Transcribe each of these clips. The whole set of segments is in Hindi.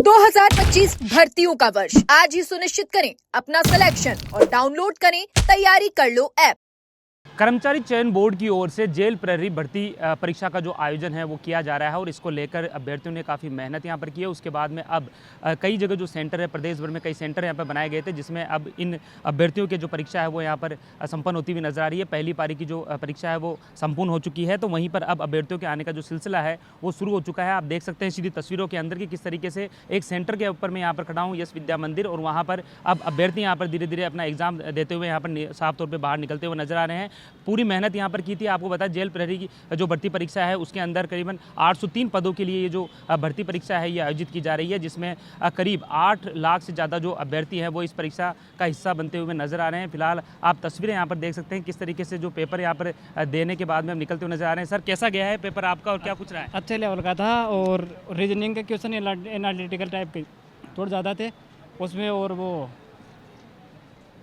2025 भर्तियों का वर्ष आज ही सुनिश्चित करें अपना सिलेक्शन और डाउनलोड करें तैयारी कर लो ऐप। कर्मचारी चयन बोर्ड की ओर से जेल प्रहरी भर्ती परीक्षा का जो आयोजन है वो किया जा रहा है और इसको लेकर अभ्यर्थियों ने काफ़ी मेहनत यहाँ पर की है। उसके बाद में अब कई जगह जो सेंटर है, प्रदेश भर में कई सेंटर यहाँ पर बनाए गए थे, जिसमें अब इन अभ्यर्थियों की जो परीक्षा है वो यहाँ पर संपन्न होती हुई नजर आ रही है। पहली पारी की जो परीक्षा है वो संपूर्ण हो चुकी है, तो वहीं पर अब अभ्यर्थियों के आने का जो सिलसिला है वो शुरू हो चुका है। आप देख सकते हैं सीधी तस्वीरों के अंदर कि किस तरीके से एक सेंटर के ऊपर मैं यहाँ पर खड़ा हूँ, यश विद्या मंदिर, और वहाँ पर अब अभ्यर्थी यहाँ पर धीरे धीरे अपना एग्जाम देते हुए यहाँ पर साफ तौर पर बाहर निकलते हुए नजर आ रहे हैं। पूरी मेहनत यहाँ पर की थी। आपको बता जेल प्रहरी की जो भर्ती परीक्षा है उसके अंदर करीबन 803 पदों के लिए ये जो भर्ती परीक्षा है ये आयोजित की जा रही है, जिसमें करीब 8 लाख से ज़्यादा जो अभ्यर्थी हैं वो इस परीक्षा का हिस्सा बनते हुए नजर आ रहे हैं। फिलहाल आप तस्वीरें यहाँ पर देख सकते हैं किस तरीके से जो पेपर यहाँ पर देने के बाद में हम निकलते हुए नजर आ रहे हैं। सर, कैसा गया है पेपर आपका और क्या पूछ रहा है? अच्छे लेवल का था और रीजनिंग के क्वेश्चन एनालिटिकल टाइप के थोड़े ज़्यादा थे उसमें, और वो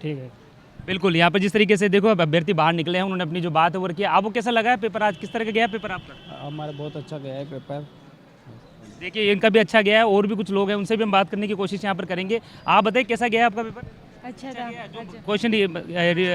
ठीक है। बिल्कुल, यहाँ पर जिस तरीके से देखो अब अभ्यर्थी बाहर निकले हैं, उन्होंने अपनी जो बात है वो रखी है। आपको कैसा लगा है पेपर आज? किस तरह का गया पेपर आपका? हमारा बहुत अच्छा गया है पेपर। देखिए इनका भी अच्छा गया है और भी कुछ लोग हैं उनसे भी हम बात करने की कोशिश यहाँ पर करेंगे। आप बताइए कैसा गया है आपका पेपर? अच्छा था। क्वेश्चन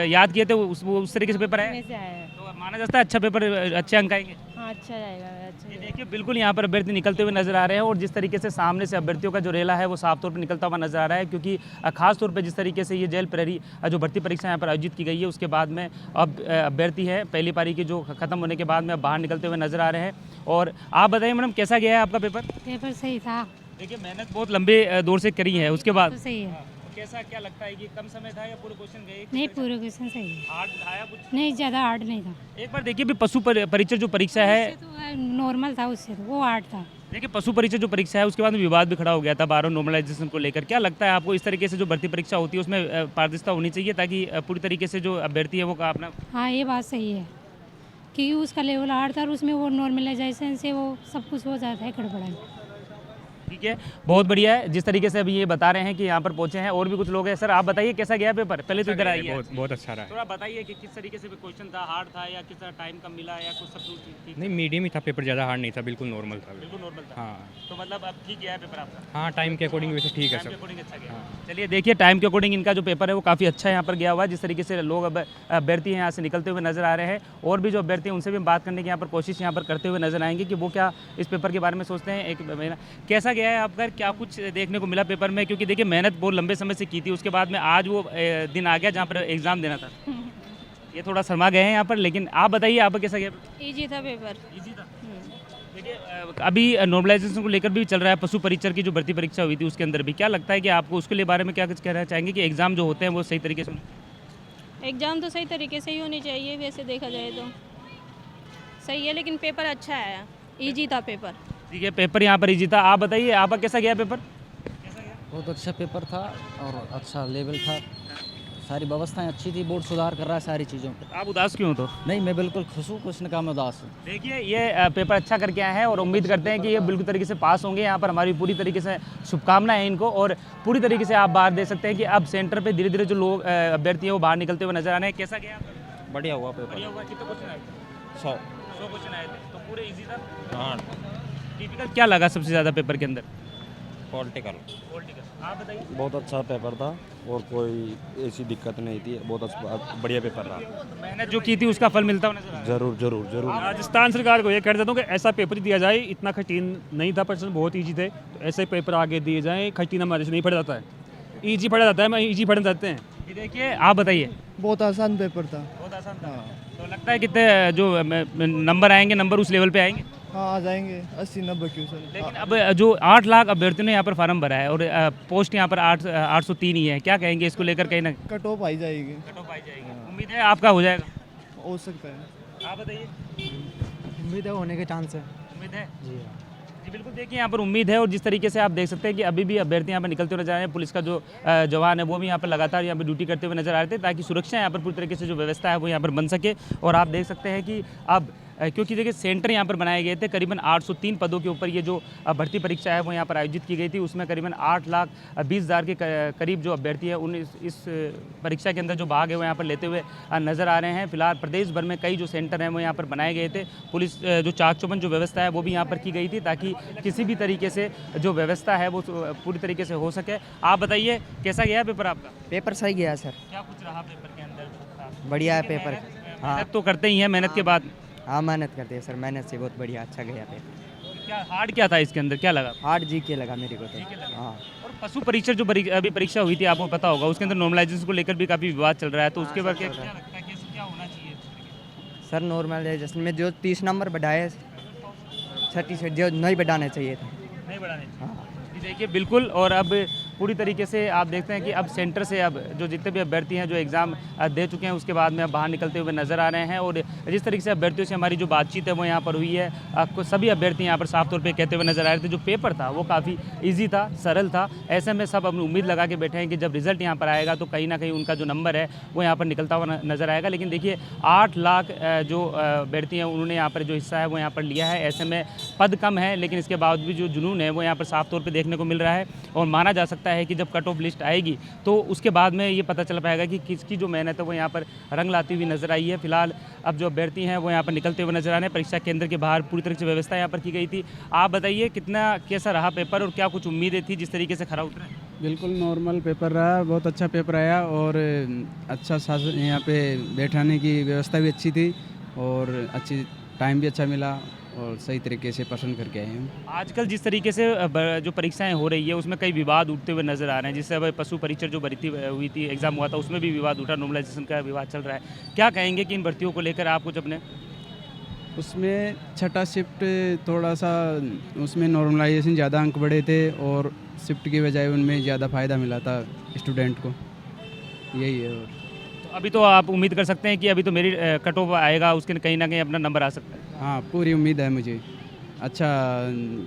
याद किए थे उस तरीके से पेपर है, तो माना जाता है अच्छा पेपर, अच्छे अंक आएंगे। हाँ, अच्छा जाएगा। अच्छा ये देखिए बिल्कुल यहाँ पर अभ्यर्थी निकलते हुए नजर आ रहे हैं और जिस तरीके से सामने से अभ्यर्थियों का जो रेला है वो साफ तौर पर निकलता हुआ नजर आ रहा है, क्योंकि खास तौर पर जिस तरीके से ये जेल प्रहरी जो भर्ती परीक्षा यहाँ पर आयोजित की गई है उसके बाद में अब अभ्यर्थी है पहली पारी की जो खत्म होने के बाद में अब बाहर निकलते हुए नजर आ रहे हैं। और आप बताइए मैडम कैसा गया है आपका पेपर? पेपर सही था। देखिए मेहनत बहुत लंबे दौर से करी है, उसके बाद तो सही है। कैसा क्या लगता है कि कम समय था या पूरे क्वेश्चन गए? नहीं, पूरे क्वेश्चन सही है। हार्ड आया कुछ? नहीं, ज़्यादा हार्ड नहीं था। एक बार देखिए भी पशु परिचय जो परीक्षा है उससे तो नॉर्मल था, उससे तो वो हार्ड था। देखिए पशु परिचय जो परीक्षा है उसके बाद में विवाद भी खड़ा हो गया था बारो नॉर्मलाइजेशन को लेकर। क्या लगता है आपको इस तरीके से जो भर्ती परीक्षा होती है उसमें पारदर्शिता होनी चाहिए ताकि पूरी तरीके से जो अभ्यर्थी है वो अपना? हाँ, ये बात सही है क्योंकि उसका लेवल हार्ड था और उसमें वो नॉर्मलाइजेशन से वो सब कुछ हो जाता है गड़बड़ाई। ठीक है, बहुत बढ़िया है जिस तरीके से अभी ये बता रहे हैं कि यहाँ पर पहुंचे हैं और भी कुछ लोग हैं। सर आप बताइए कैसा गया पेपर? पहले तो इधर आइए। बहुत अच्छा रहा है। थोड़ा बताइए कि किस तरीके से क्वेश्चन था, हार्ड था या किस तरह टाइम कम मिला या कुछ सब ठीक? नहीं, मीडियम ही था पेपर, ज़्यादा हार्ड नहीं था, बिल्कुल नॉर्मल था। बिल्कुल नॉर्मल था। हाँ, तो मतलब अब ठीक गया है पेपर आपका? हाँ, टाइम के अकॉर्डिंग वैसे ठीक है टाइम के सब। अकॉर्डिंग अच्छा गया। हाँ। चलिए देखिए टाइम के अकॉर्डिंग इनका जो पेपर है वो काफ़ी अच्छा यहाँ पर गया हुआ है। जिस तरीके से लोग अब अभ्यर्थी यहाँ से निकलते हुए नजर आ रहे हैं और भी जो अभ्यर्थी हैं उनसे भी बात करने की यहाँ पर कोशिश यहाँ पर करते हुए नजर आएंगे कि वो क्या इस पेपर के बारे में सोचते हैं। एक महीना कैसा गया है आपका? क्या कुछ देखने को मिला पेपर में? क्योंकि देखिए मेहनत बहुत लंबे समय से की थी, उसके बाद में आज वो दिन आ गया जहाँ पर एग्ज़ाम देना था। ये थोड़ा शर्मा गए हैं यहाँ पर, लेकिन आप बताइए आपका कैसा गया? ईजी था पेपर। ईजी था। देखिए अभी नॉर्मलाइजेशन को लेकर भी चल रहा है, पशु परिचर की जो भर्ती परीक्षा हुई थी उसके अंदर भी क्या लगता है कि आपको उसके लिए बारे में क्या कुछ कहना चाहेंगे कि एग्ज़ाम जो होते हैं वो सही तरीके से? एग्ज़ाम तो सही तरीके से ही होनी चाहिए, वैसे देखा जाए तो सही है, लेकिन पेपर अच्छा आया, ईजी था पेपर। ठीक है, पेपर यहाँ पर ईजी था। आप बताइए आपका कैसा गया पेपर? बहुत अच्छा पेपर था और अच्छा लेवल था, सारी व्यवस्थाएं अच्छी थी, बोर्ड सुधार कर रहा है सारी चीज़ों पर। आप उदास क्यों हो? तो नहीं, मैं बिल्कुल खुश हूँ, कुछ न काम उदास हूँ। देखिए ये पेपर अच्छा करके आए हैं और उम्मीद करते हैं कि ये बिल्कुल तरीके से पास होंगे। यहाँ पर हमारी पूरी तरीके से शुभकामनाएं हैं इनको और पूरी तरीके से आप बाहर दे सकते हैं कि अब सेंटर पे धीरे धीरे जो लोग अभ्यर्थी हैं वो बाहर निकलते हुए नजर आ रहे हैं। कैसा गया? बढ़िया हुआ पेपर। बढ़िया हुआ। कितने क्वेश्चन आए थे? 100 क्वेश्चन आए थे, तो पूरे ईजी था। हाँ, टिपिकल क्या लगा सबसे ज़्यादा पेपर के अंदर? पॉलिटिकल। आप बताइए। बहुत अच्छा पेपर था और कोई ऐसी दिक्कत नहीं थी, बहुत अच्छा बढ़िया पेपर रहा। मेहनत जो की थी उसका फल मिलता हुआ नजर आ रहा है। जरूर जरूर जरूर। राजस्थान सरकार को ये कह देता हूँ कि ऐसा पेपर ही दिया जाए, इतना कठिन नहीं था, प्रश्न बहुत ईजी थे, तो ऐसे पेपर आगे दिए जाएँ। कठिन हमारे से नहीं पढ़ा जाता है, ईजी पढ़ा जाता है, मैं ईजी पढ़ना चाहते हैं। ये देखिए आप बताइए। बहुत आसान पेपर था। बहुत आसान था। तो लगता है कितने जो नंबर आएंगे, नंबर उस लेवल पे आएंगे? हाँ, आ जाएंगे 80-90 क्वेश्चन। लेकिन अब जो 8 लाख अभ्यर्थियों ने यहाँ पर फार्म भरा है और पोस्ट यहाँ पर 803 ही है, क्या कहेंगे इसको लेकर? कहीं ना कट ऑफ आई जाएगी। कट ऑफ आई जाएगी। उम्मीद है आपका हो जाएगा? हो सकता है। आप बताइए। उम्मीद है होने के चांस है। उम्मीद है जी हाँ। जी बिल्कुल, देखिए यहाँ पर उम्मीद है और जिस तरीके से आप देख सकते हैं कि अभी भी अभ्यर्थी यहाँ पर निकलते हुए नजर आ रहे हैं। पुलिस का जो जवान है वो भी यहाँ पर लगातार यहाँ पर ड्यूटी करते हुए नजर आ रहे थे ताकि सुरक्षा यहाँ पर पूरी तरीके से जो व्यवस्था है वो यहाँ पर बन सके। और आप देख सकते हैं कि अब क्योंकि देखिए सेंटर यहाँ पर बनाए गए थे। करीबन 803 पदों के ऊपर ये जो भर्ती परीक्षा है वो यहाँ पर आयोजित की गई थी। उसमें करीबन 8,20,000 के करीब जो अभ्यर्थी है उन इस परीक्षा के अंदर जो भाग है वो यहाँ पर लेते हुए नज़र आ रहे हैं। फिलहाल प्रदेश भर में कई जो सेंटर हैं वो यहाँ पर बनाए गए थे। पुलिस जो चाक चौबंद जो व्यवस्था है वो भी यहाँ पर की गई थी ताकि किसी भी तरीके से जो व्यवस्था है वो पूरी तरीके से हो सके। आप बताइए कैसा गया पेपर आपका? पेपर सही गया सर, क्या कुछ रहा पेपर के अंदर? बढ़िया है पेपर। हाँ मेहनत तो करते ही हैं, मेहनत के बाद हाँ मेहनत करते हैं सर, मेहनत से बहुत बढ़िया अच्छा गया पेपर। क्या हार्ड क्या था इसके अंदर, क्या लगा? हार्ड जीके लगा मेरे को तो। हाँ और पशु परीक्षण जो अभी परीक्षा हुई थी आपको पता होगा, उसके अंदर नॉर्मलाइजेशन को लेकर भी काफ़ी विवाद चल रहा है, तो उसके बाद क्या लगता है क्या होना चाहिए? सर नॉर्मलाइजेशन में जो 30 नंबर बढ़ाए 36 जो नहीं बढ़ाने चाहिए था। नहीं बढ़ाने चाहिए। हाँ जी देखिए बिल्कुल। और अब पूरी तरीके से आप देखते हैं कि अब सेंटर से अब जो जितने भी अभ्यर्थी हैं जो एग्ज़ाम दे चुके हैं उसके बाद में अब बाहर निकलते हुए नज़र आ रहे हैं। और जिस तरीके से अभ्यर्थियों से हमारी जो बातचीत है वो यहाँ पर हुई है, आपको सभी अभ्यर्थी यहाँ पर साफ तौर पे कहते हुए नज़र आ रहे थे जो पेपर था वो काफ़ी ईजी था, सरल था। ऐसे में सब अपनी उम्मीद लगा के बैठे हैं कि जब रिजल्ट यहाँ पर आएगा तो कहीं ना कहीं उनका जो नंबर है वो यहाँ पर निकलता हुआ नज़र आएगा। लेकिन देखिए 8 लाख जो अभ्यर्थी हैं उन्होंने यहाँ पर जो हिस्सा है वो यहाँ पर लिया है। ऐसे में पद कम है लेकिन इसके बावजूद भी जो जुनून है वो यहाँ पर साफ तौर पर देखने को मिल रहा है। और माना जा सकता है कि जब कट ऑफ लिस्ट आएगी तो उसके बाद में ये पता चल पाएगा कि किसकी जो मेहनत है वो यहाँ पर रंग लाती हुई नजर आई है। फिलहाल अब जो अभ्यर्थी हैं वो यहाँ पर निकलते हुए नजर आ रहे हैं। परीक्षा केंद्र के बाहर पूरी तरह से व्यवस्था यहाँ पर की गई थी। आप बताइए कैसा रहा पेपर और क्या कुछ उम्मीदें थी जिस तरीके से खरा उतरा? बिल्कुल नॉर्मल पेपर रहा, बहुत अच्छा पेपर आया और अच्छा शासन यहाँ पे बैठाने की व्यवस्था भी अच्छी थी और अच्छी टाइम भी अच्छा मिला और सही तरीके से पसंद करके आए हैं। आजकल जिस तरीके से जो परीक्षाएं हो रही है उसमें कई विवाद उठते हुए नजर आ रहे हैं। जिससे अब पशु परीक्षण जो भर्ती हुई थी, एग्जाम हुआ था, उसमें भी विवाद उठा, नॉर्मलाइजेशन का विवाद चल रहा है। क्या कहेंगे कि इन भर्तियों को लेकर आप कुछ अपने? उसमें छठा शिफ्ट थोड़ा सा उसमें नॉर्मलाइजेशन ज़्यादा अंक बढ़े थे और शिफ्ट की बजाय उनमें ज़्यादा फ़ायदा मिला था स्टूडेंट को, यही है। और तो अभी तो आप उम्मीद कर सकते हैं कि अभी तो मेरी कट ऑफ आएगा, उसके कहीं ना कहीं अपना नंबर आ सकता है। हाँ पूरी उम्मीद है मुझे, अच्छा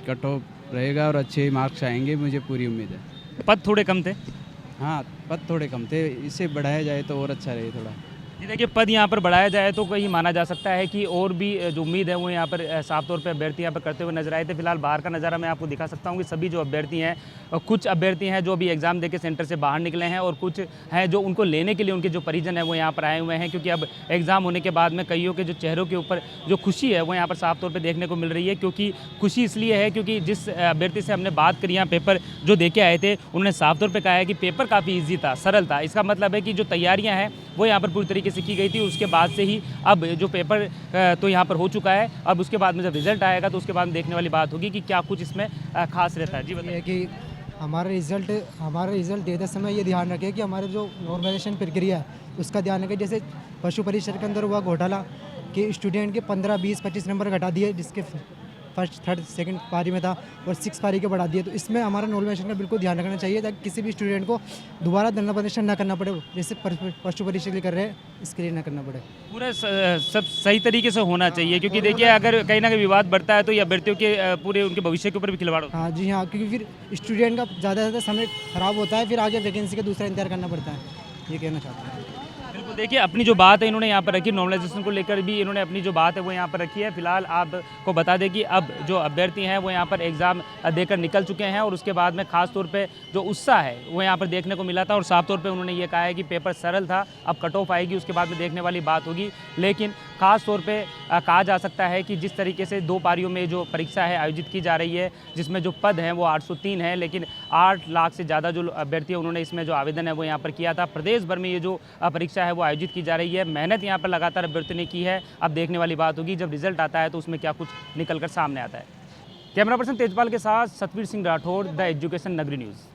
कट ऑफ रहेगा और अच्छे मार्क्स आएंगे, मुझे पूरी उम्मीद है। पद थोड़े कम थे? हाँ पद थोड़े कम थे, इसे बढ़ाया जाए तो और अच्छा रहे थोड़ा। जी देखिए पद यहाँ पर बढ़ाया जाए तो कहीं माना जा सकता है कि और भी जो उम्मीद है वो यहाँ पर साफ तौर पे अभ्यर्थी यहाँ पर करते हुए नजर आए थे। फिलहाल बाहर का नज़ारा मैं आपको दिखा सकता हूँ कि सभी जो अभ्यर्थी हैं, कुछ अभ्यर्थी हैं जो अभी एग्ज़ाम देके सेंटर से बाहर निकले हैं और कुछ हैं जो उनको लेने के लिए उनके जो परिजन हैं वो यहाँ पर आए हुए हैं। क्योंकि अब एग्ज़ाम होने के बाद में कईयों के जो चेहरों के ऊपर जो खुशी है वो यहाँ पर साफ तौर पर देखने को मिल रही है। क्योंकि खुशी इसलिए है क्योंकि जिस अभ्यर्थी से हमने बात करी यहाँ पेपर जो दे के आए थे, उन्होंने साफ तौर पर कहा है कि पेपर काफ़ी ईजी था, सरल था। इसका मतलब है कि जो तैयारियाँ हैं वो यहाँ पर पूरी तरीके से की गई थी। उसके बाद से ही अब जो पेपर तो यहाँ पर हो चुका है, अब उसके बाद में जब रिजल्ट आएगा तो उसके बाद में देखने वाली बात होगी कि क्या कुछ इसमें खास रहता है। जी बताइए। कि हमारा रिज़ल्ट देते समय ये ध्यान रखें कि हमारे जो नॉर्मलाइजेशन प्रक्रिया है उसका ध्यान रखें। जैसे पशु परीक्षण के अंदर हुआ घोटाला कि स्टूडेंट के 15, 20, 25 नंबर घटा दिए, जिसके फर्स्ट, थर्ड, सेकंड पारी में था और 6 पारी के बढ़ा दिए। तो इसमें हमारा नॉर्मलाइजेशन का बिल्कुल ध्यान रखना चाहिए ताकि किसी भी स्टूडेंट को दोबारा धरना प्रदर्शन ना करना पड़े, जैसे पशु परीक्षा के लिए कर रहे हैं इसके लिए ना करना पड़े। पूरा सब सही तरीके से होना चाहिए क्योंकि देखिए अगर कहीं ना कहीं विवाद बढ़ता है तो ये अभ्यर्थियों के पूरे उनके भविष्य के ऊपर भी खिलवाड़ होता है। हाँ जी हाँ, क्योंकि फिर स्टूडेंट का ज़्यादा से ज़्यादा समय ख़राब होता है, फिर आगे वैकेंसी का दूसरा इंतजार करना पड़ता है, ये कहना चाहता हूँ। बिल्कुल देखिए अपनी जो बात है इन्होंने यहाँ पर रखी, नॉर्मलाइजेशन को लेकर भी इन्होंने अपनी जो बात है वो यहाँ पर रखी है। फिलहाल आपको बता दें कि अब जो अभ्यर्थी हैं वो यहाँ पर एग्ज़ाम देकर निकल चुके हैं और उसके बाद में खास तौर पे जो उत्साह है वो यहाँ पर देखने को मिला था और साफ तौर पे उन्होंने ये कहा है कि पेपर सरल था, अब कट ऑफ आएगी उसके बाद में देखने वाली बात होगी। लेकिन खास तौर पे कहा जा सकता है कि जिस तरीके से 2 पारियों में जो परीक्षा है आयोजित की जा रही है, जिसमें जो पद हैं वो 803 है, लेकिन 8 लाख से ज़्यादा जो अभ्यर्थी हैं उन्होंने इसमें जो आवेदन है वो यहाँ पर किया था। प्रदेश भर में ये जो परीक्षा है वो आयोजित की जा रही है, मेहनत यहाँ पर लगातार अभ्यर्थियों ने की है। अब देखने वाली बात होगी जब रिजल्ट आता है तो उसमें क्या कुछ निकल कर सामने आता है। कैमरा पर्सन तेजपाल के साथ सतवीर सिंह राठौड़, द एजुकेशन नगरी न्यूज़।